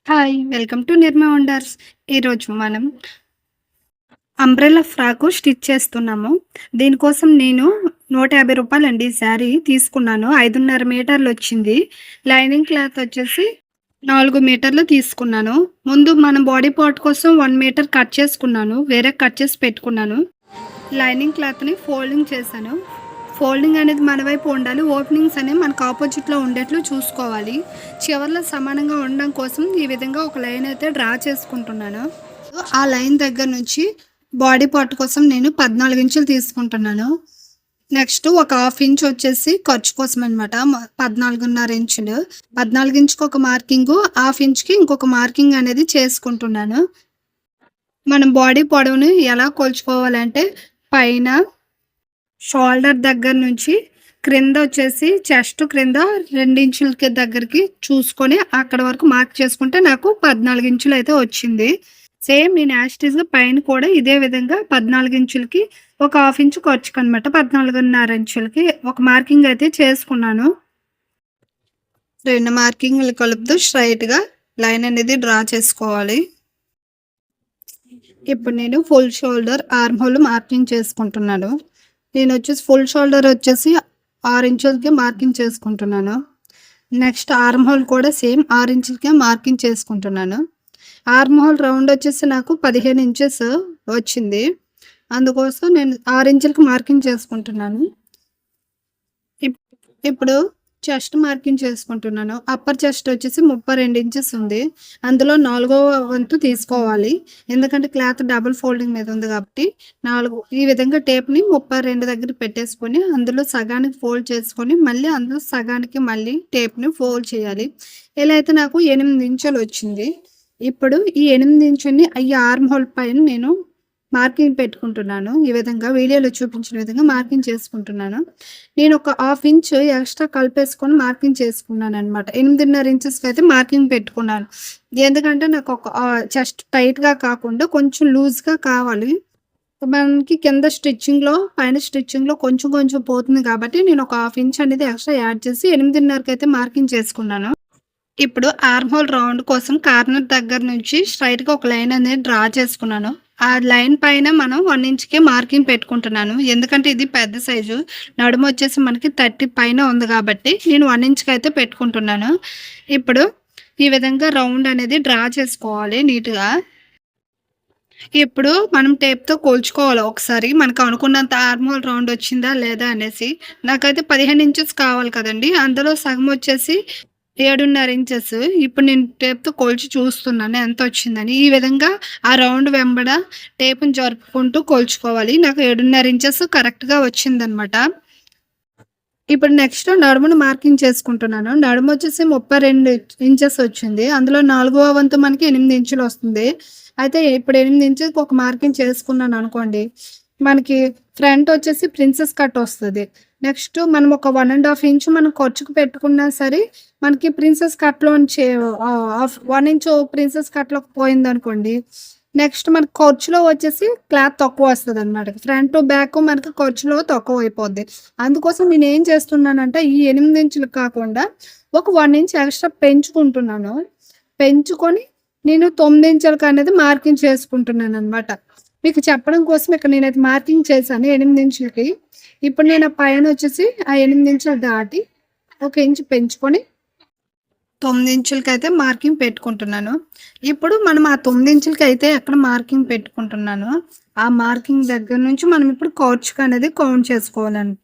Hi! Welcome to Nirma wonders. ఈరోజు మనం umbrella frock stitch చేస్తున్నాము. దీనికోసం నేను రూ. 150 అండి శారీ తీసుకున్నాను. 5.5 మీటర్లొచ్చింది. లైనింగ్ క్లాత్ వచ్చేసి 4 మీటర్లు తీసుకున్నాను. ముందు మనం బాడీ పార్ట్ కోసం 1 మీటర్ కట్ చేసుకున్నాను. వేరే కట్ చేసి పెట్టుకున్నాను. లైనింగ్ క్లాత్‌ని ఫోల్డింగ్ చేశాను. ఫోల్డింగ్ అనేది మన వైపు ఉండాలి. ఓపెనింగ్స్ అనేవి మనకు ఆపోజిట్‌లో ఉండేట్లు చూసుకోవాలి. చివర్లో సమానంగా ఉండడం కోసం ఈ విధంగా ఒక లైన్ అయితే డ్రా చేసుకుంటున్నాను. ఆ లైన్ దగ్గర నుంచి బాడీ పార్ట్ కోసం నేను 14 ఇంచులు తీసుకుంటున్నాను. నెక్స్ట్ ఒక హాఫ్ ఇంచ్ వచ్చేసి ఖర్చు కోసం అనమాట. 14.5 ఇంచులు. 14 ఇంచుకి ఒక మార్కింగు, హాఫ్ ఇంచ్‌కి ఇంకొక మార్కింగ్ అనేది చేసుకుంటున్నాను. మనం బాడీ పొడవుని ఎలా కొలుచుకోవాలంటే పైన షోల్డర్ దగ్గర నుంచి క్రింద వచ్చేసి చెస్ట్ క్రింద 2 ఇంచులకి దగ్గరికి చూసుకొని అక్కడ వరకు మార్క్ చేసుకుంటే నాకు 14 ఇంచులు అయితే వచ్చింది. సేమ్ నేను యాస్టీస్‌గా పైన కూడా ఇదే విధంగా 14 ఇంచులకి ఒక హాఫ్ ఇంచ్ ఖర్చుకనమాట 14.5 ఇంచులకి ఒక మార్కింగ్ అయితే చేసుకున్నాను. 2 మార్కింగ్‌లు కలుపుతూ స్ట్రెయిట్‌గా లైన్ అనేది డ్రా చేసుకోవాలి. ఇప్పుడు నేను full shoulder, arm whole marking చేసుకుంటున్నాను. నేను వచ్చేసి ఫుల్ షోల్డర్ వచ్చేసి 6 ఇంచులకి మార్కింగ్ చేసుకుంటున్నాను. నెక్స్ట్ ఆర్మ్ హోల్ కూడా సేమ్ 6 ఇంచులకే మార్కింగ్ చేసుకుంటున్నాను. ఆర్మ్ హోల్ రౌండ్ వచ్చేసి నాకు 15 ఇంచెస్ వచ్చింది. అందుకోసం నేను 6 ఇంచులకి మార్కింగ్ చేసుకుంటున్నాను. ఇప్పుడు చెస్ట్ మార్కింగ్ చేసుకుంటున్నాను. అప్పర్ చెస్ట్ వచ్చేసి 32 ఇంచెస్ ఉంది. అందులో 4వ వంతు తీసుకోవాలి. ఎందుకంటే క్లాత్ డబుల్ ఫోల్డింగ్ మీద ఉంది కాబట్టి 4 ఈ విధంగా టేప్‌ని 32 దగ్గర పెట్టేసుకొని అందులో సగానికి ఫోల్డ్ చేసుకొని మళ్ళీ అందులో సగానికి మళ్ళీ టేప్‌ని ఫోల్డ్ చేయాలి. ఇలా అయితే నాకు 8 ఇంచులు వచ్చింది. ఇప్పుడు ఈ 8 ఇంచుని ఈ ఆర్మ్ హోల్ పైన నేను మార్కింగ్ పెట్టుకుంటున్నాను. ఈ విధంగా వీడియోలో చూపించిన విధంగా మార్కింగ్ చేసుకుంటున్నాను. నేను ఒక హాఫ్ ఇంచ్ ఎక్స్ట్రా కలిపేసుకొని మార్కింగ్ చేసుకున్నాననమాట. 8.5 ఇంచెస్‌కి అయితే మార్కింగ్ పెట్టుకున్నాను. ఎందుకంటే నాకు ఒక చెస్ట్ టైట్‌గా కాకుండా కొంచెం లూజ్‌గా కావాలి. మనకి కింద స్టిచ్చింగ్‌లో, పైన స్టిచ్చింగ్‌లో కొంచెం కొంచెం పోతుంది కాబట్టి నేను ఒక హాఫ్ ఇంచ్ అనేది ఎక్స్ట్రా యాడ్ చేసి 8.5కి అయితే మార్కింగ్ చేసుకున్నాను. ఇప్పుడు ఆర్మ్ హోల్ రౌండ్ కోసం కార్నర్ దగ్గర నుంచి స్ట్రెయిట్‌గా ఒక లైన్ అనేది డ్రా చేసుకున్నాను. ఆ లైన్ పైన మనం 1 ఇంచ్‌కే మార్కింగ్ పెట్టుకుంటున్నాను. ఎందుకంటే ఇది పెద్ద సైజు. నడుము వచ్చేసి మనకి 30 పైన ఉంది కాబట్టి నేను 1 ఇంచ్‌కి అయితే పెట్టుకుంటున్నాను. ఇప్పుడు ఈ విధంగా రౌండ్ అనేది డ్రా చేసుకోవాలి నీట్‌గా. ఇప్పుడు మనం టేప్‌తో కొలుచుకోవాలి ఒకసారి. మనకు అనుకున్నంత ఆర్మ్ హోల్ రౌండ్ వచ్చిందా లేదా అనేసి. నాకైతే 15 ఇంచెస్ కావాలి కదండీ! అందులో సగం వచ్చేసి 7.5 ఇంచెస్. ఇప్పుడు నేను టేప్‌తో కొలిచి చూస్తున్నాను ఎంతొచ్చిందని. ఈ విధంగా ఆ రౌండ్ వెంబడ టేప్‌ని జరుపుకుంటూ కొలుచుకోవాలి. నాకు 7.5 ఇంచెస్ కరెక్ట్‌గా వచ్చిందనమాట. ఇప్పుడు నెక్స్ట్ నడుమును మార్కింగ్ చేసుకుంటున్నాను. నడుము వచ్చేసి 32 ఇంచెస్ వచ్చింది. అందులో 4వ వంతు మనకి 8 ఇంచులు వస్తుంది. అయితే ఇప్పుడు 8 ఇంచులకి ఒక మార్కింగ్ చేసుకున్నాను అనుకోండి. మనకి ఫ్రంట్ వచ్చేసి ప్రిన్సెస్ కట్ వస్తది. నెక్స్ట్ మనం ఒక 1½ ఇంచ్ మనం ఖర్చుకు పెట్టుకున్నా సరే, మనకి ప్రిన్సెస్ కట్‌లోంచి 1 ఇంచు ప్రిన్సెస్ కట్‌లోకి పోయిందనుకోండి. నెక్స్ట్ మనకి ఖర్చులో వచ్చేసి క్లాత్ తక్కువ వస్తదనమాట. ఫ్రంట్, బ్యాక్ మనకి ఖర్చులో తక్కువైపోద్ది. అందుకోసం నేనేం చేస్తున్నానంటే ఈ 8 ఇంచులు కాకుండా ఒక 1 ఇంచ్ ఎక్స్ట్రా పెంచుకుంటున్నాను. పెంచుకొని నేను 9 ఇంచులకి అనేది మార్కింగ్ చేసుకుంటున్నాననమాట. మీకు చెప్పడం కోసం ఇక్కడ నేనైతే మార్కింగ్ చేశాను 8 ఇంచులకి. ఇప్పుడు నేను ఆ పైన వచ్చేసి ఆ 8 ఇంచులు దాటి ఒక ఇంచు పెంచుకొని 9 ఇంచులకైతే మార్కింగ్ పెట్టుకుంటున్నాను. ఇప్పుడు మనం ఆ 9 ఇంచులకైతే ఎక్కడ మార్కింగ్ పెట్టుకుంటున్నానో, ఆ మార్కింగ్ దగ్గర నుంచి మనం ఇప్పుడు ఖర్చుకు అనేది కౌంట్ చేసుకోవాలంట.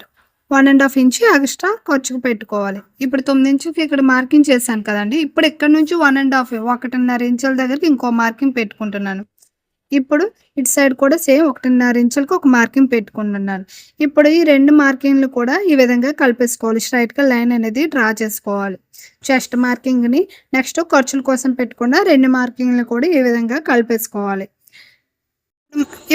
1½ ఇంచ్ ఎక్స్ట్రా ఖర్చుకు పెట్టుకోవాలి. ఇప్పుడు 9 ఇంచులకి ఇక్కడ మార్కింగ్ చేశాను కదండీ! ఇప్పుడు ఇక్కడ నుంచి 1½ ఇంచుల దగ్గరికి ఇంకో మార్కింగ్ పెట్టుకుంటున్నాను. ఇప్పుడు ఇటు సైడ్ కూడా సేమ్ 1½ ఇంచులకి ఒక మార్కింగ్ పెట్టుకుంటున్నాను. ఇప్పుడు ఈ 2 మార్కింగ్‌లు కూడా ఈ విధంగా కలిపేసుకోవాలి. స్ట్రెయిట్‌గా లైన్ అనేది డ్రా చేసుకోవాలి. చెస్ట్ మార్కింగ్‌ని నెక్స్ట్ ఖర్చుల కోసం పెట్టుకున్న 2 మార్కింగ్‌లు కూడా ఈ విధంగా కలిపేసుకోవాలి.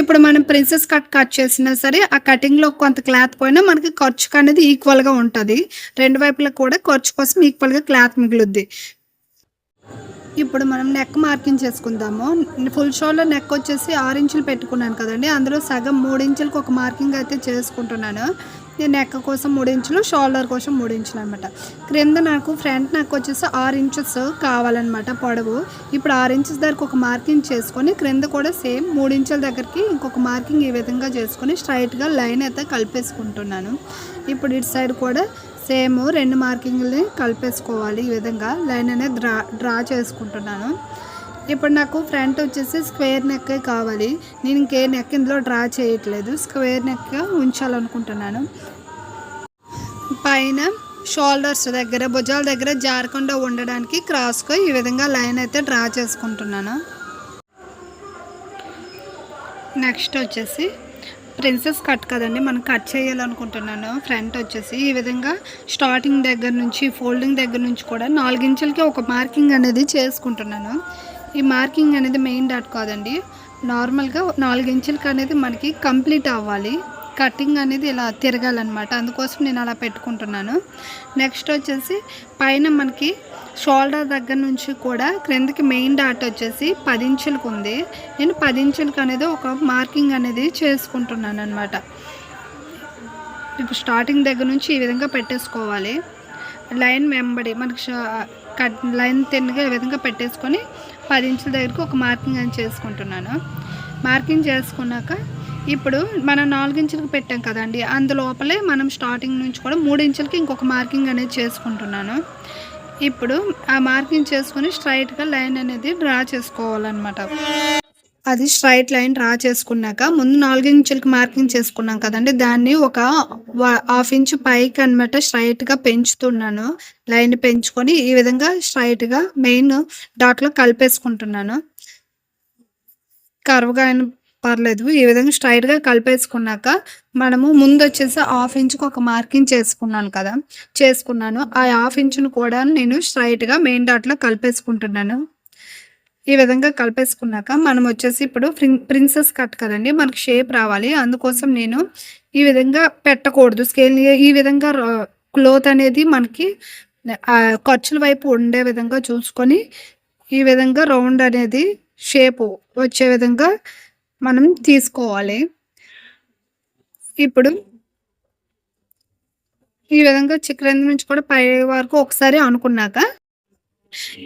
ఇప్పుడు మనం ప్రిన్సెస్ కట్ చేసినా సరే ఆ కటింగ్‌లో కొంత క్లాత్ పోయినా మనకి ఖర్చుకనేది ఈక్వల్‌గా ఉంటది. 2 వైపులా కూడా ఖర్చు కోసం ఈక్వల్‌గా క్లాత్ మిగులుద్ది. ఇప్పుడు మనం నెక్ మార్కింగ్ చేసుకుందాము. ఫుల్ షోల్డర్ నెక్ వచ్చేసి 6 ఇంచులు పెట్టుకున్నాను కదండీ! అందులో సగం 3 ఇంచులకి ఒక మార్కింగ్ అయితే చేసుకుంటున్నాను. నెక్ కోసం 3 ఇంచులు, షోల్డర్ కోసం 3 ఇంచులు అనమాట. క్రింద నాకు ఫ్రంట్ నెక్ వచ్చేసి 6 ఇంచెస్ కావాలన్నమాట పొడవు. ఇప్పుడు 6 ఇంచెస్ దగ్గరకు ఒక మార్కింగ్ చేసుకొని క్రింద కూడా సేమ్ 3 ఇంచుల దగ్గరికి ఇంకొక మార్కింగ్ ఈ విధంగా చేసుకొని స్ట్రైట్గా లైన్ అయితే కలిపేసుకుంటున్నాను. ఇప్పుడు ఇటు సైడ్ కూడా సేమ్ 2 మార్కింగ్ని కలిపేసుకోవాలి. ఈ విధంగా లైన్ అనేది డ్రా చేసుకుంటున్నాను. ఇప్పుడు నాకు ఫ్రంట్ వచ్చేసి స్క్వేర్ నెక్ కావాలి. నేను ఇంకే నెక్ ఇందులో డ్రా చేయట్లేదు, స్క్వేర్ నెక్ ఉంచాలనుకుంటున్నాను. పైన షోల్డర్స్ దగ్గర, భుజాల దగ్గర జారకుండా ఉండడానికి క్రాస్గా ఈ విధంగా లైన్ అయితే డ్రా చేసుకుంటున్నాను. నెక్స్ట్ వచ్చేసి ప్రిన్సెస్ కట్ కదండి, మనం కట్ చేయాలనుకుంటున్నాను. ఫ్రంట్ వచ్చేసి ఈ విధంగా స్టార్టింగ్ దగ్గర నుంచి, ఫోల్డింగ్ దగ్గర నుంచి కూడా 4 ఇంచులకి ఒక మార్కింగ్ అనేది చేసుకుంటున్నాను. ఈ మార్కింగ్ అనేది మెయిన్ డాట్ కాదండి, నార్మల్గా 4 ఇంచులకి అనేది మనకి కంప్లీట్ అవ్వాలి. కటింగ్ అనేది ఇలా తిరగాలన్నమాట, అందుకోసం నేను అలా పెట్టుకుంటున్నాను. నెక్స్ట్ వచ్చేసి పైన మనకి షోల్డర్ దగ్గర నుంచి కూడా క్రిందకి మెయిన్ డాట్ వచ్చేసి 10 ఇంచులకు ఉంది. నేను 10 ఇంచులకి అనేది ఒక మార్కింగ్ అనేది చేసుకుంటున్నాను అనమాట. ఇప్పుడు స్టార్టింగ్ దగ్గర నుంచి ఈ విధంగా పెట్టేసుకోవాలి. లైన్ వెంబడి మనకి లైన్ తిన్నగా ఈ విధంగా పెట్టేసుకొని 10 ఇంచుల దగ్గరకు ఒక మార్కింగ్ అని చేసుకుంటున్నాను. మార్కింగ్ చేసుకున్నాక ఇప్పుడు మనం 4 ఇంచులకు పెట్టాం కదండి, అందులోపలే మనం స్టార్టింగ్ నుంచి కూడా 3 ఇంచులకి ఇంకొక మార్కింగ్ అనేది చేసుకుంటున్నాను. ఇప్పుడు ఆ మార్కింగ్ చేసుకొని స్ట్రైట్గా లైన్ అనేది డ్రా చేసుకోవాలన్నమాట. అది స్ట్రైట్ లైన్ డ్రా చేసుకున్నాక ముందు 4 ఇంచులకి మార్కింగ్ చేసుకున్నాం కదండి, దాన్ని ఒక 1/2 ఇంచు పైకి అనమాట స్ట్రైట్గా పెంచుతున్నాను. లైన్ పెంచుకొని ఈ విధంగా స్ట్రైట్గా మెయిన్ డాట్లో కలిపేసుకుంటున్నాను. కర్వ్గా అయినా పర్లేదు, ఈ విధంగా స్ట్రైట్గా కలిపేసుకున్నాక మనము ముందు వచ్చేసి 1/2 ఇంచుకి ఒక మార్కింగ్ చేసుకున్నాను. ఆ 1/2 ఇంచును కూడా నేను స్ట్రైట్గా మెయిన్ డాట్లో కలిపేసుకుంటున్నాను. ఈ విధంగా కలిపేసుకున్నాక మనం వచ్చేసి ఇప్పుడు ప్రిన్సెస్ కట్ కదండి, మనకి షేప్ రావాలి. అందుకోసం నేను ఈ విధంగా పెట్టకూడదు స్కేల్, ఈ విధంగా క్లోత్ అనేది మనకి ఖర్చుల వైపు ఉండే విధంగా చూసుకొని ఈ విధంగా రౌండ్ అనేది షేప్ వచ్చే విధంగా మనం తీసుకోవాలి. ఇప్పుడు ఈ విధంగా చిక్రంది నుంచి కూడా పై వరకు ఒకసారి అనుకున్నాక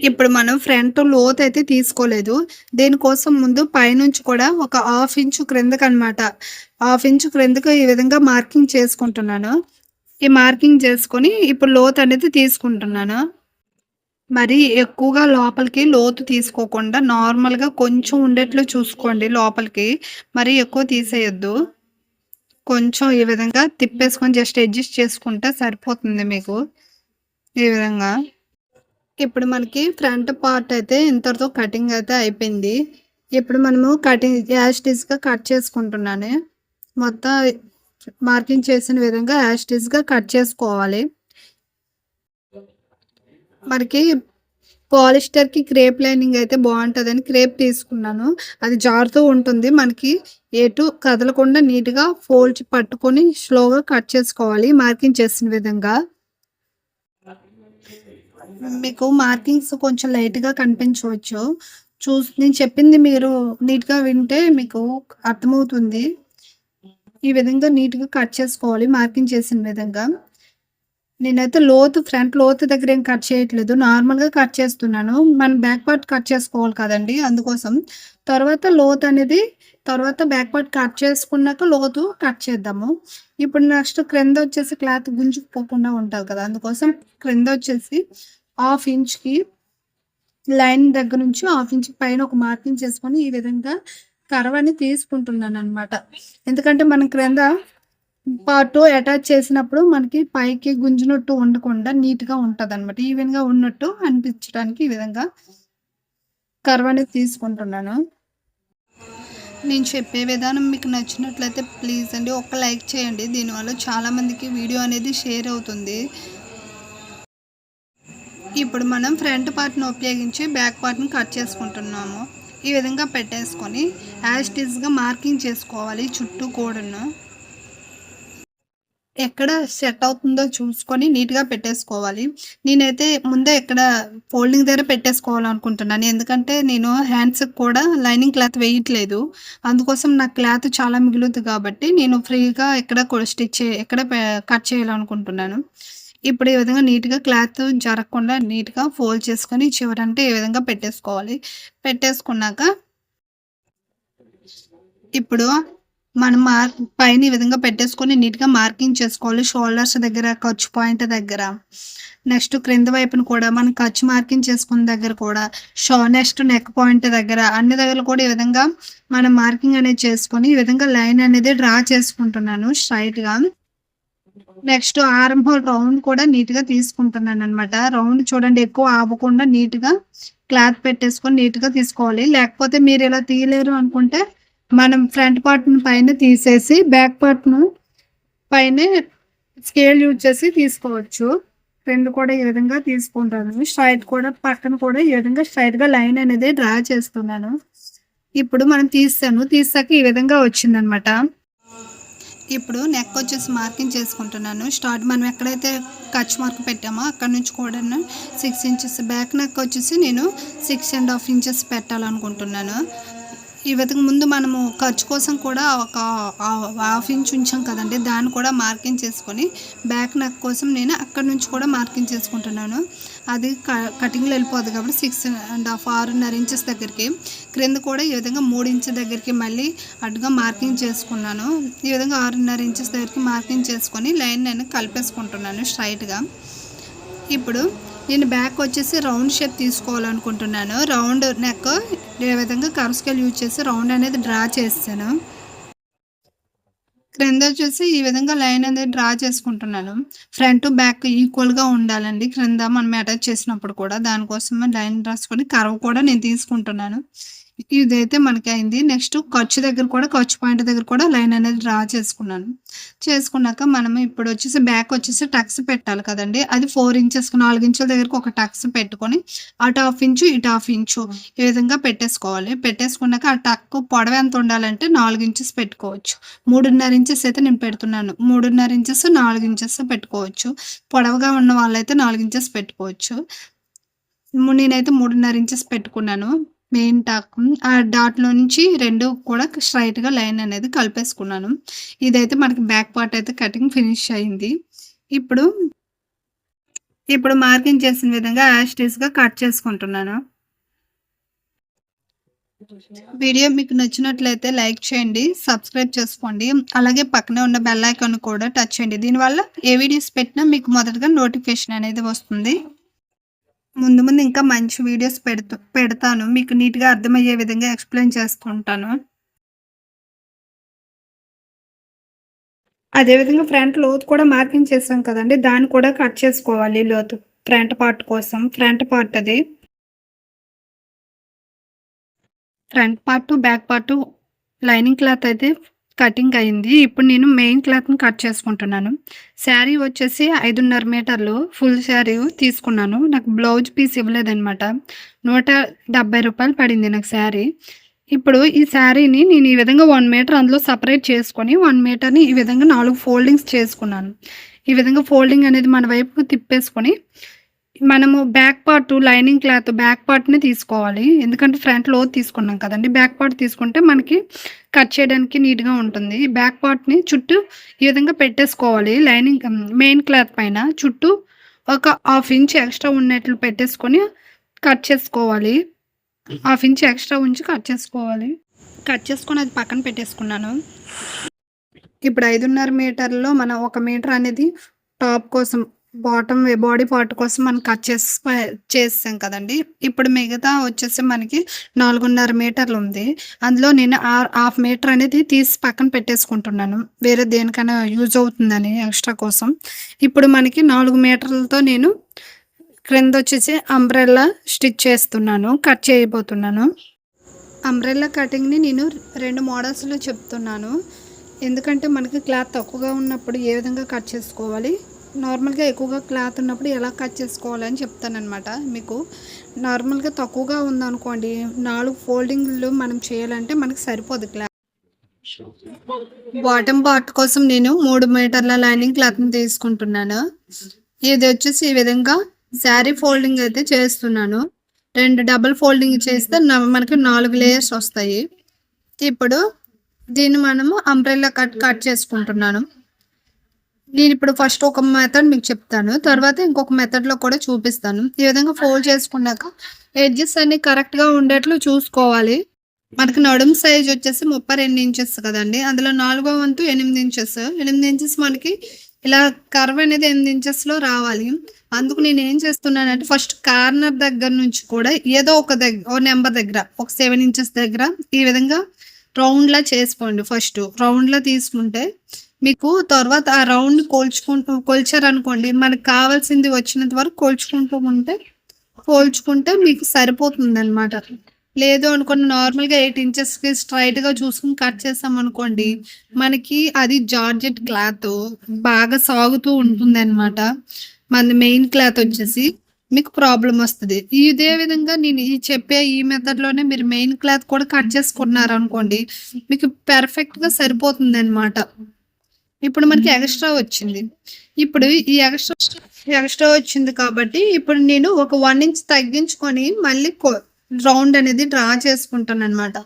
ఇప్పుడు మనం ఫ్రంట్ లోత్ అయితే తీసుకోలేదు. దీనికోసం ముందు పైనుంచి కూడా ఒక 1/2 ఇంచు క్రిందకి అనమాట, 1/2 ఇంచు క్రిందకు ఈ విధంగా మార్కింగ్ చేసుకుంటున్నాను. ఈ మార్కింగ్ చేసుకొని ఇప్పుడు లోత్ అనేది తీసుకుంటున్నాను. మరి ఎక్కువగా లోపలికి లోతు తీసుకోకుండా నార్మల్గా కొంచెం ఉండేట్లు చూసుకోండి. లోపలికి మరి ఎక్కువ తీసేయొద్దు. కొంచెం ఈ విధంగా తిప్పేసుకొని జస్ట్ అడ్జస్ట్ చేసుకుంటే సరిపోతుంది మీకు. ఈ విధంగా ఇప్పుడు మనకి ఫ్రంట్ పార్ట్ అయితే ఇంతటితో కటింగ్ అయితే అయిపోయింది. ఇప్పుడు మనము కటింగ్ యాజ్ ఇట్ ఈస్‌గా కట్ చేసుకుంటున్నాను. మొత్తం మార్కింగ్ చేసిన విధంగా యాజ్ ఇట్ ఈస్‌గా కట్ చేసుకోవాలి. మనకి పాలిస్టర్‌కి క్రేప్ లైనింగ్ అయితే బాగుంటుందని క్రేప్ తీసుకున్నాను. అది జారుతూ ఉంటుంది. మనకి ఎటు కదలకుండా నీట్‌గా ఫోల్డ్స్ పట్టుకొని స్లోగా కట్ చేసుకోవాలి మార్కింగ్ చేసిన విధంగా. మీకు మార్కింగ్స్ కొంచెం లైట్‌గా కనిపించవచ్చు. నేను చెప్పింది మీరు నీట్‌గా వింటే మీకు అర్థమవుతుంది. ఈ విధంగా నీట్‌గా కట్ చేసుకోవాలి మార్కింగ్ చేసిన విధంగా. నేనైతే ఫ్రంట్ లోతు దగ్గర ఏం కట్ చేయట్లేదు, నార్మల్‌గా కట్ చేస్తున్నాను. మనం బ్యాక్ పార్ట్ కట్ చేసుకోవాలి కదండీ, అందుకోసం. తర్వాత బ్యాక్ పార్ట్ కట్ చేసుకున్నాక లోతు కట్ చేద్దాము. ఇప్పుడు నెక్స్ట్ క్రింద వచ్చేసి క్లాత్ గుంజుకుపోకుండా ఉంటుంది కదా, అందుకోసం క్రింద వచ్చేసి 1/2 ఇంచ్‌కి లైన్ దగ్గర నుంచి 1/2 ఇంచ్ పైన ఒక మార్కింగ్ చేసుకొని ఈ విధంగా కర్వ్ అని తీసుకుంటున్నాను అనమాట. ఎందుకంటే మనం క్రింద పార్ట్ అటాచ్ చేసినప్పుడు మనకి పైకి గుంజినట్టు ఉండకుండా నీట్‌గా ఉంటదనమాట. ఈవెన్‌గా ఉన్నట్టు అనిపించడానికి ఈ విధంగా కర్వ్ అనేది తీసుకుంటున్నాను. నేను చెప్పే విధానం మీకు నచ్చినట్లయితే ప్లీజ్ అండి ఒక లైక్ చేయండి. దీనివల్ల చాలామందికి వీడియో అనేది షేర్ అవుతుంది. ఇప్పుడు మనం ఫ్రంట్ పార్ట్‌ని ఉపయోగించి బ్యాక్ పార్ట్‌ని కట్ చేసుకుంటున్నాము. ఈ విధంగా పెట్టేసుకొని యాజ్ ఇట్ ఈస్‌గా మార్కింగ్ చేసుకోవాలి చుట్టూ కూడాను. ఎక్కడ సెట్ అవుతుందో చూసుకొని నీట్‌గా పెట్టేసుకోవాలి. నేనైతే ముందే ఇక్కడ ఫోల్డింగ్ దగ్గర పెట్టేసుకోవాలనుకుంటున్నాను. ఎందుకంటే నేను హ్యాండ్స్‌కి కూడా లైనింగ్ క్లాత్ వేయట్లేదు. అందుకోసం నాకు క్లాత్ చాలా మిగులుద్ది కాబట్టి నేను ఫ్రీగా ఇక్కడ కూడా ఇక్కడ కట్ చేయాలనుకుంటున్నాను. ఇప్పుడు ఈ విధంగా నీట్‌గా క్లాత్ జరగకుండా నీట్‌గా ఫోల్డ్ చేసుకొని చివరంటే ఈ విధంగా పెట్టేసుకోవాలి. పెట్టేసుకున్నాక ఇప్పుడు మనం పైన ఈ విధంగా పెట్టేసుకొని నీట్‌గా మార్కింగ్ చేసుకోవాలి. షోల్డర్స్ దగ్గర, ఖర్చు పాయింట్ దగ్గర. నెక్స్ట్ క్రింద వైపున కూడా మనం ఖర్చు మార్కింగ్ చేసుకున్న దగ్గర కూడా నెక్స్ట్ నెక్ పాయింట్ దగ్గర అన్ని దగ్గరలు కూడా ఈ విధంగా మనం మార్కింగ్ అనేది చేసుకొని ఈ విధంగా లైన్ అనేది డ్రా చేసుకుంటున్నాను స్ట్రెయిట్‌గా. నెక్స్ట్ ఆర్మ్ హోల్ రౌండ్ కూడా నీట్‌గా తీసుకుంటున్నాననమాట. రౌండ్ చూడండి ఎక్కువ ఆపకుండా నీట్‌గా క్లాత్ పెట్టేసుకొని నీట్‌గా తీసుకోవాలి. లేకపోతే మీరు ఇలా తీయలేరు అనుకుంటే మనం ఫ్రంట్ పార్ట్‌ని పైన తీసేసి బ్యాక్ పార్ట్‌ను పైనే స్కేల్ యూజ్ చేసి తీసుకోవచ్చు. 2 కూడా ఈ విధంగా తీసుకుంటాను. స్ట్రెయిట్ కూడా పక్కన కూడా ఈ విధంగా స్ట్రెయిట్‌గా లైన్ అనేది డ్రా చేస్తున్నాను. ఇప్పుడు మనం తీసాక ఈ విధంగా వచ్చిందనమాట. ఇప్పుడు నెక్ వచ్చేసి మార్కింగ్ చేసుకుంటున్నాను. మనం ఎక్కడైతే కచ్ మార్క్ పెట్టామో అక్కడ నుంచి కూడా 6 ఇంచెస్ బ్యాక్ నెక్ వచ్చేసి నేను 6.5 ఇంచెస్ పెట్టాలనుకుంటున్నాను. ఈ విధంగా ముందు మనము ఖర్చు కోసం కూడా ఒక హాఫ్ ఇంచ్ ఉంచాం కదండి, దాన్ని కూడా మార్కింగ్ చేసుకొని బ్యాక్ నెక్ కోసం నేను అక్కడ నుంచి కూడా మార్కింగ్ చేసుకుంటున్నాను. అది కటింగ్లో వెళ్ళిపోదు కాబట్టి 6.5 6.5 ఇంచెస్ దగ్గరికి క్రింద కూడా ఈ విధంగా 3 ఇంచెస్ దగ్గరికి మళ్ళీ అటుగా మార్కింగ్ చేసుకున్నాను. ఈ విధంగా 6.5 ఇంచెస్ దగ్గరికి మార్కింగ్ చేసుకొని లైన్ నేను కలిపేసుకుంటున్నాను స్ట్రైట్‌గా. ఇప్పుడు నేను బ్యాక్ వచ్చేసి రౌండ్ షేప్ తీసుకోవాలనుకుంటున్నాను. రౌండ్ నెక్ ఈ విధంగా కర్వ్ స్కేల్ యూజ్ చేసి రౌండ్ అనేది డ్రా చేశాను. క్రింద వచ్చేసి ఈ విధంగా లైన్ అనేది డ్రా చేసుకుంటున్నాను. ఫ్రంట్ బ్యాక్ ఈక్వల్‌గా ఉండాలండి క్రింద మనం అటాచ్ చేసినప్పుడు కూడా. దానికోసమే లైన్ రాసుకొని కర్వ్ కూడా నేను తీసుకుంటున్నాను. ఇదైతే మనకి అయింది. నెక్స్ట్ ఖర్చు దగ్గర కూడా ఖర్చు పాయింట్ దగ్గర కూడా లైన్ అనేది డ్రా చేసుకున్నాను. చేసుకున్నాక మనం ఇప్పుడు వచ్చేసి బ్యాక్ వచ్చేసి టక్స్ పెట్టాలి కదండీ! అది 4 ఇంచెస్‌కి 4 ఇంచుల దగ్గరకు ఒక టక్స్ పెట్టుకొని అటు హాఫ్ ఇంచు, ఇటు హాఫ్ ఇంచు ఈ విధంగా పెట్టేసుకోవాలి. పెట్టేసుకున్నాక ఆ టక్ పొడవు ఎంత ఉండాలంటే 4 ఇంచెస్ పెట్టుకోవచ్చు. 3.5 ఇంచెస్ అయితే నేను పెడుతున్నాను. 3.5 ఇంచెస్, 4 ఇంచెస్ పెట్టుకోవచ్చు. పొడవుగా ఉన్న వాళ్ళైతే 4 ఇంచెస్ పెట్టుకోవచ్చు. నేనైతే 3.5 ఇంచెస్ పెట్టుకున్నాను. మెయిన్ ఆ డాట్‌లో నుంచి 2 కూడా స్ట్రెయిట్‌గా లైన్ అనేది కలిపేసుకున్నాను. ఇదైతే మనకి బ్యాక్ పార్ట్ అయితే కటింగ్ ఫినిష్ అయింది. ఇప్పుడు, ఇప్పుడు మార్కింగ్ చేసిన విధంగా యాజ్ ఇట్ ఈస్‌గా కట్ చేసుకుంటున్నాను. వీడియో మీకు నచ్చినట్లయితే లైక్ చేయండి, సబ్స్క్రైబ్ చేసుకోండి. అలాగే పక్కనే ఉన్న బెల్ ఐకాన్ కూడా టచ్ చేయండి. దీనివల్ల ఏ వీడియోస్ పెట్టినా మీకు మొదటగా నోటిఫికేషన్ అనేది వస్తుంది. ముందు ముందు ఇంకా మంచి వీడియోస్ పెడతాను. మీకు నీట్‌గా అర్థమయ్యే విధంగా ఎక్స్‌ప్లెయిన్ చేసుకుంటాను. అదే విధంగా ఫ్రంట్ లోతు కూడా మార్కింగ్ చేసాం కదండీ! దాన్ని కూడా కట్ చేసుకోవాలి లోతు. ఫ్రంట్ పార్ట్ కోసం. ఫ్రంట్ పార్ట్ అది. Front part, back part lining cloth అయితే కటింగ్ అయింది. ఇప్పుడు నేను మెయిన్ క్లాత్‌ని కట్ చేసుకుంటున్నాను. శారీ వచ్చేసి 5.5 మీటర్లు ఫుల్ శారీ తీసుకున్నాను. నాకు బ్లౌజ్ పీస్ ఇవ్వలేదనమాట. రూ. 170 పడింది నాకు శారీ. ఇప్పుడు ఈ శారీని నేను ఈ విధంగా 1 మీటర్ అందులో సెపరేట్ చేసుకొని 1 మీటర్‌ని ఈ విధంగా 4 ఫోల్డింగ్స్ చేసుకున్నాను. ఈ విధంగా ఫోల్డింగ్ అనేది మన వైపుకు తిప్పేసుకొని మనము back part lining cloth back పార్ట్‌ని తీసుకోవాలి. ఎందుకంటే ఫ్రంట్ లోతు తీసుకున్నాం కదండీ! బ్యాక్ పార్ట్ తీసుకుంటే మనకి కట్ చేయడానికి నీట్‌గా ఉంటుంది. బ్యాక్ పార్ట్‌ని చుట్టూ ఈ విధంగా పెట్టేసుకోవాలి. మెయిన్ క్లాత్ పైన చుట్టూ ఒక హాఫ్ ఇంచ్ ఎక్స్ట్రా ఉన్నట్లు పెట్టేసుకొని కట్ చేసుకోవాలి. హాఫ్ ఇంచ్ ఎక్స్ట్రా ఉంచి కట్ చేసుకోవాలి. కట్ చేసుకొని అది పక్కన పెట్టేసుకున్నాను. ఇప్పుడు 5.5 మీటర్‌లో మనం 1 మీటర్ అనేది టాప్ కోసం బాడీ పార్ట్ కోసం మనం కట్ చేసేసాం కదండీ! ఇప్పుడు మిగతా వచ్చేసి మనకి 4.5 మీటర్లు ఉంది. అందులో నేను హాఫ్ మీటర్ అనేది తీసి పక్కన పెట్టేసుకుంటున్నాను. వేరే దేనికైనా యూజ్ అవుతుందని ఎక్స్ట్రా కోసం. ఇప్పుడు మనకి 4 మీటర్లతో నేను క్రింద వచ్చేసి అంబ్రెల్లా స్టిచ్ చేస్తున్నాను. కట్ చేయబోతున్నాను. అంబ్రెల్లా కటింగ్‌ని నేను 2 మోడల్స్‌లో చెప్తున్నాను. ఎందుకంటే మనకి క్లాత్ తక్కువగా ఉన్నప్పుడు ఏ విధంగా కట్ చేసుకోవాలి, నార్మల్‌గా ఎక్కువగా క్లాత్ ఉన్నప్పుడు ఎలా కట్ చేసుకోవాలని చెప్తాననమాట మీకు. నార్మల్‌గా తక్కువగా ఉందనుకోండి 4 ఫోల్డింగ్‌లు మనం చేయాలంటే మనకి సరిపోదు క్లాత్. బాటమ్ పార్ట్ కోసం నేను 3 మీటర్ల లైనింగ్ క్లాత్‌ని తీసుకుంటున్నాను. ఇది వచ్చేసి ఈ విధంగా శారీ ఫోల్డింగ్ అయితే చేస్తున్నాను. 2 డబుల్ ఫోల్డింగ్ చేస్తే మనకి 4 లేయర్స్ వస్తాయి. ఇప్పుడు దీన్ని మనము అంబ్రెల్లా కట్ చేసుకుంటున్నాను. నేనిప్పుడు ఫస్ట్ ఒక మెథడ్ మీకు చెప్తాను. తర్వాత ఇంకొక మెథడ్‌లో కూడా చూపిస్తాను. ఈ విధంగా ఫోల్డ్ చేసుకున్నాక ఎడ్జెస్ అన్నీ కరెక్ట్‌గా ఉండేట్లు చూసుకోవాలి. మనకి నడుము సైజ్ వచ్చేసి 32 ఇంచెస్ కదండీ! అందులో నాలుగో వంతు 8 ఇంచెస్. 8 ఇంచెస్ మనకి ఇలా కర్వ్ అనేది 8 ఇంచెస్‌లో రావాలి. అందుకు నేనేం చేస్తున్నానంటే ఫస్ట్ కార్నర్ దగ్గర నుంచి కూడా ఏదో ఓ నంబర్ దగ్గర ఒక 7 ఇంచెస్ దగ్గర ఈ విధంగా రౌండ్‌లా చేసుకోండి ఫస్టు. రౌండ్‌లా తీసుకుంటే మీకు తర్వాత ఆ రౌండ్ కొలిచారనుకోండి మనకు కావాల్సింది వచ్చినంత వరకు పోల్చుకుంటే మీకు సరిపోతుందనమాట. లేదు అనుకోండి నార్మల్‌గా 8 ఇంచెస్‌కి స్ట్రెయిట్‌గా చూసుకొని కట్ చేసామనుకోండి, మనకి అది జార్జెట్ క్లాతు బాగా సాగుతూ ఉంటుందనమాట. మనది మెయిన్ క్లాత్ వచ్చేసి మీకు ప్రాబ్లమ్ వస్తది. ఇదే విధంగా నేను చెప్పే ఈ మెథడ్‌లోనే మీరు మెయిన్ క్లాత్ కూడా కట్ చేసుకున్నారనుకోండి, మీకు పర్ఫెక్ట్‌గా సరిపోతుందనమాట. ఇప్పుడు మనకి ఎక్స్‌ట్రా వచ్చింది. ఇప్పుడు ఈ ఎక్స్‌ట్రా వచ్చింది కాబట్టి ఇప్పుడు నేను ఒక 1 ఇంచ్ తగ్గించుకొని మళ్ళీ రౌండ్ అనేది డ్రా చేసుకుంటాననమాట.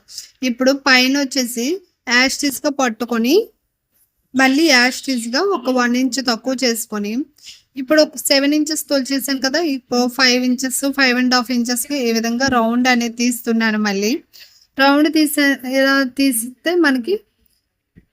ఇప్పుడు పైనొచ్చేసి యాస్టీస్‌గా పట్టుకొని మళ్ళీ యాస్టీస్‌గా ఒక 1 ఇంచ్ తక్కువ చేసుకొని ఇప్పుడు ఒక 7 ఇంచెస్ తొలిచేసాను కదా! ఇప్పుడు 5 ఇంచెస్, 5½ ఇంచెస్‌కి ఈ విధంగా రౌండ్ అనేది తీస్తున్నాను మళ్ళీ. రౌండ్ ఇలా తీస్తే మనకి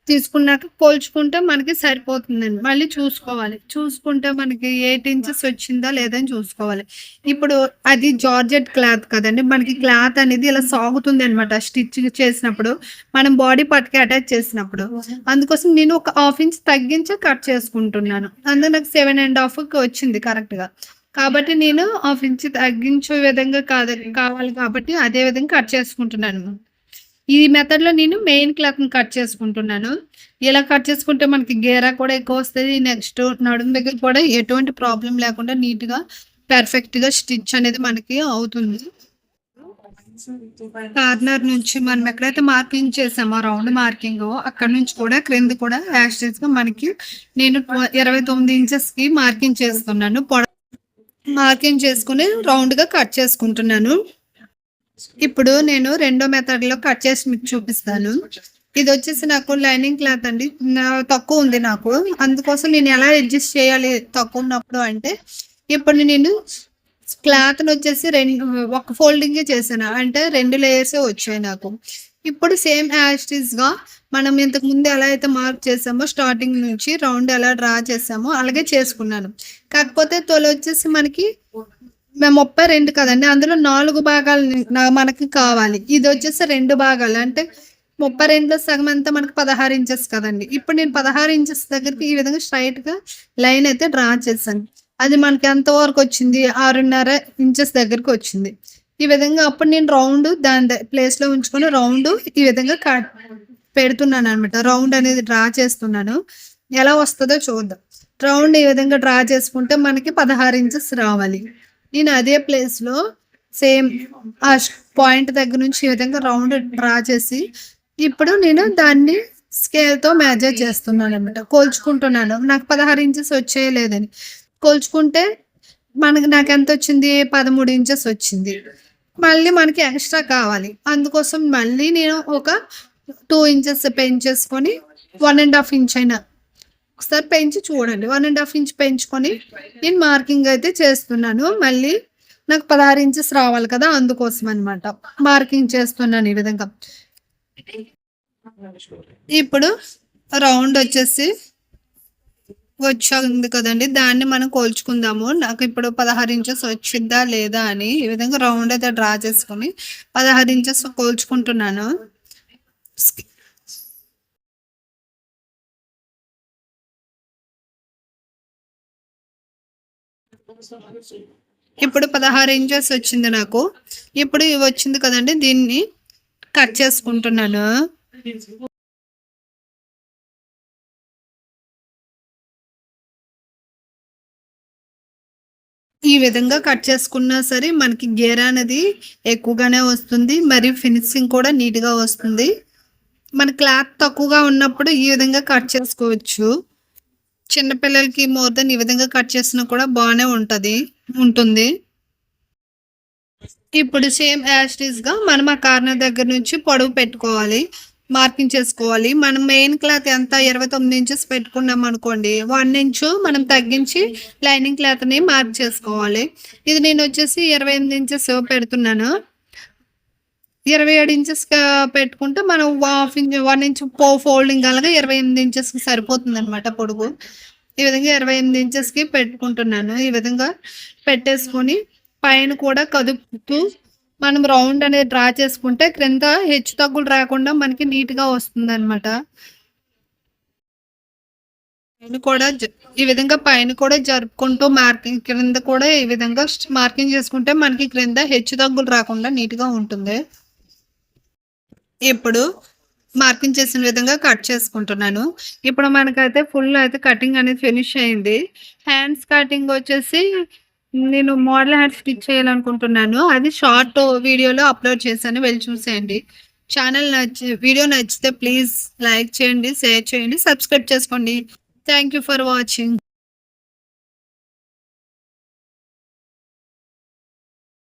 తీసుకున్నాక పోల్చుకుంటే మనకి సరిపోతుందండి. మళ్ళీ చూసుకోవాలి. చూసుకుంటే మనకి 8 ఇంచెస్ వచ్చిందా లేదా అని చూసుకోవాలి. ఇప్పుడు అది జార్జెట్ క్లాత్ కదండీ! మనకి క్లాత్ అనేది ఇలా సాగుతుందనమాట స్టిచ్ చేసినప్పుడు. మనం బాడీ పార్ట్‌కి అటాచ్ చేసినప్పుడు. అందుకోసం నేను ఒక 1/2 ఇంచ్ తగ్గించి కట్ చేసుకుంటున్నాను. అందుకు నాకు 7½ వచ్చింది కరెక్ట్‌గా. కాబట్టి నేను 1/2 ఇంచ్ తగ్గించే విధంగా కావాలి కాబట్టి అదే విధంగా కట్ చేసుకుంటున్నాను. ఈ మెథడ్‌లో నేను మెయిన్ క్లాత్‌ని కట్ చేసుకుంటున్నాను. ఇలా కట్ చేసుకుంటే మనకి గేరా కూడా ఎక్కువొస్తది. నెక్స్ట్ నడుము దగ్గర కూడా ఎటువంటి ప్రాబ్లమ్ లేకుండా నీట్‌గా, పర్ఫెక్ట్‌గా స్టిచ్ అనేది మనకి అవుతుంది. కార్నర్ నుంచి మనం ఎక్కడైతే మార్కింగ్ చేసామో రౌండ్ మార్కింగు అక్కడి నుంచి కూడా క్రింద కూడా యాజ్ మనకి నేను 29 ఇంచెస్‌కి మార్కింగ్ చేస్తున్నాను. మార్కింగ్ చేసుకొని రౌండ్‌గా కట్ చేసుకుంటున్నాను. ఇప్పుడు నేను రెండో మెథడ్‌లో కట్ చేసి మీకు చూపిస్తాను. ఇదొచ్చేసి నాకు లైనింగ్ క్లాత్ అండి. తక్కువ ఉంది నాకు. అందుకోసం నేను ఎలా అడ్జస్ట్ చేయాలి తక్కువున్నప్పుడు అంటే, ఇప్పుడు నేను క్లాత్‌నొచ్చేసి ఒక ఫోల్డింగే చేశాను. అంటే 2 లేయర్సే వచ్చాయి నాకు. ఇప్పుడు సేమ్ యాజ్ ఇట్ ఈస్‌గా మనం ఇంతకుముందు ఎలా అయితే మార్క్ చేసామో స్టార్టింగ్ నుంచి రౌండ్ ఎలా డ్రా చేసామో అలాగే చేసుకున్నాను. కాకపోతే తొలొచ్చేసి మనకి 32 కదండీ! అందులో 4 భాగాలు మనకి కావాలి. ఇదొచ్చేసి 2 భాగాలు. అంటే 32లో సగం అంతా మనకి 16 ఇంచెస్ కదండీ! ఇప్పుడు నేను 16 ఇంచెస్ దగ్గరికి ఈ విధంగా స్ట్రెయిట్‌గా లైన్ అయితే డ్రా చేశాను. అది మనకి ఎంత వరకొచ్చింది? 6.5 ఇంచెస్ దగ్గరకొచ్చింది. ఈ విధంగా అప్పుడు నేను రౌండ్ దాని ప్లేస్‌లో ఉంచుకొని రౌండ్ ఈ విధంగా పెడుతున్నాననమాట. రౌండ్ అనేది డ్రా చేస్తున్నాను. ఎలా వస్తదో చూద్దాం. రౌండ్ ఈ విధంగా డ్రా చేసుకుంటే మనకి 16 ఇంచెస్ రావాలి. నేను అదే ప్లేస్‌లో సేమ్ ఆ పాయింట్ దగ్గర నుంచి ఈ విధంగా రౌండ్ డ్రా చేసి, ఇప్పుడు నేను దాన్ని స్కేల్‌తో మెజర్ చేస్తున్నాననమాట. కొలుచుకుంటున్నాను. నాకు 16 ఇంచెస్ వచ్చాయో లేదని. కొలుచుకుంటే నాకెంతొచ్చింది? 13 ఇంచెస్ వచ్చింది. మళ్ళీ మనకి ఎక్స్‌ట్రా కావాలి. అందుకోసం మళ్ళీ నేను ఒక 2 ఇంచెస్ పెంచేసుకొని 1½ ఇంచ్ అయినా ఒకసారి పెంచి చూడండి. 1½ ఇంచ్ పెంచుకొని నేను మార్కింగ్ అయితే చేస్తున్నాను. మళ్ళీ నాకు 16 ఇంచెస్ రావాలి కదా! అందుకోసం అనమాట. మార్కింగ్ చేస్తున్నాను ఈ విధంగా. ఇప్పుడు రౌండ్ వచ్చేసి వచ్చింది కదండీ! దాన్ని మనం కొలుచుకుందాము. నాకు ఇప్పుడు 16 ఇంచెస్ వచ్చిద్దా లేదా అని ఈ విధంగా రౌండ్ అయితే డ్రా చేసుకొని 16 ఇంచెస్ కొలుచుకుంటున్నాను. ఇప్పుడు 16 ఇంచెస్ వచ్చింది నాకు. ఇప్పుడు ఇవి వచ్చింది కదండీ! దీన్ని కట్ చేసుకుంటున్నాను. ఈ విధంగా కట్ చేసుకున్నా సరే మనకి గేరా అనేది ఎక్కువగానే వస్తుంది. మరియు ఫినిషింగ్ కూడా నీట్‌గా వస్తుంది. మన క్లాత్ తక్కువగా ఉన్నప్పుడు ఈ విధంగా కట్ చేసుకోవచ్చు. చిన్న పిల్లలకి మోర్ దెన్ ఈ విధంగా కట్ చేసినా కూడా బానే ఉంటుంది. ఇప్పుడు సేమ్ యాజ్ ఇట్ ఈస్‌గా మనం ఆ కార్నర్ దగ్గర నుంచి పొడవు పెట్టుకోవాలి. మార్కింగ్ చేసుకోవాలి. మనం మెయిన్ క్లాత్ ఎంత 29 ఇంచెస్ పెట్టుకున్నామనుకోండి, 1 ఇంచు మనం తగ్గించి లైనింగ్ క్లాత్‌ని మార్క్ చేసుకోవాలి. ఇది నేనొచ్చేసి 28 ఇంచెస్ పెడుతున్నాను. 27 ఇంచెస్‌గా పెట్టుకుంటే మనం హాఫ్ ఇంచ్ 1 ఇంచ్ ఫోల్డింగ్ అలాగా 28 ఇంచెస్‌కి సరిపోతుందనమాట పొడుగు. ఈ విధంగా 28 ఇంచెస్‌కి పెట్టుకుంటున్నాను. ఈ విధంగా పెట్టేసుకొని పైన కూడా కదుపుతూ మనం రౌండ్ అనేది డ్రా చేసుకుంటే క్రింద హెచ్చు తగ్గులు రాకుండా మనకి నీట్‌గా వస్తుందనమాట. పైన కూడా ఈ విధంగా పైన కూడా జరుపుకుంటూ మార్కింగ్ క్రింద కూడా ఈ విధంగా మార్కింగ్ చేసుకుంటే మనకి క్రింద హెచ్చు తగ్గులు రాకుండా నీట్‌గా ఉంటుంది. ఇప్పుడు మార్కింగ్ చేసిన విధంగా కట్ చేసుకుంటున్నాను. ఇప్పుడు మనకైతే ఫుల్ అయితే కటింగ్ అనేది ఫినిష్ అయింది. హ్యాండ్స్ కటింగ్ వచ్చేసి నేను మోడల్ హ్యాండ్స్ స్టిచ్ చేయాలనుకుంటున్నాను. అది షార్ట్ వీడియోలో అప్లోడ్ చేశాను. వెళ్ళి చూసేయండి. వీడియో నచ్చితే ప్లీజ్ లైక్ చేయండి, షేర్ చేయండి, సబ్స్క్రైబ్ చేసుకోండి. Thank you for watching.